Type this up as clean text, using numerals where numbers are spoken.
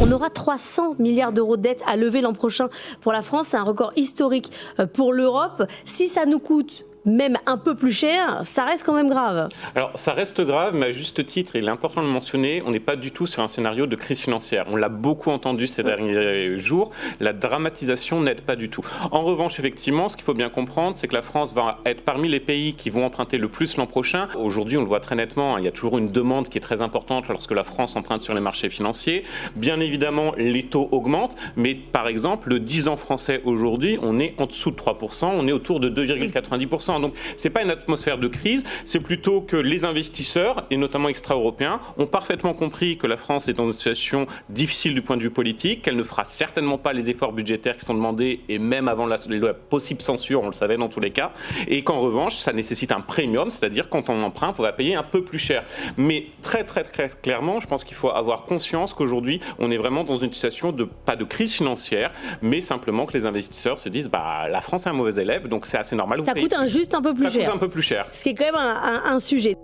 On aura 300 milliards d'euros de dette à lever l'an prochain pour la France. C'est un record historique pour l'Europe. Si ça nous coûte même un peu plus cher, ça reste quand même grave. Alors ça reste grave, mais à juste titre, il est important de le mentionner, on n'est pas du tout sur un scénario de crise financière. On l'a beaucoup entendu ces derniers jours, la dramatisation n'aide pas du tout. En revanche, effectivement, ce qu'il faut bien comprendre, c'est que la France va être parmi les pays qui vont emprunter le plus l'an prochain. Aujourd'hui, on le voit très nettement, il y a toujours une demande qui est très importante lorsque la France emprunte sur les marchés financiers. Bien évidemment, les taux augmentent, mais par exemple, le 10 ans français aujourd'hui, on est en dessous de 3%, on est autour de 2,90%. Donc, ce n'est pas une atmosphère de crise, c'est plutôt que les investisseurs, et notamment extra-européens, ont parfaitement compris que la France est dans une situation difficile du point de vue politique, qu'elle ne fera certainement pas les efforts budgétaires qui sont demandés, et même avant la possible censure, on le savait dans tous les cas, et qu'en revanche, ça nécessite un premium, c'est-à-dire quand on emprunte, on va payer un peu plus cher. Mais très clairement, je pense qu'il faut avoir conscience qu'aujourd'hui, on est vraiment dans une situation pas de crise financière, mais simplement que les investisseurs se disent la France est un mauvais élève, donc c'est assez normal. Ça coûte juste un peu plus cher. Ça coûte un peu plus cher. Ce qui est quand même un sujet.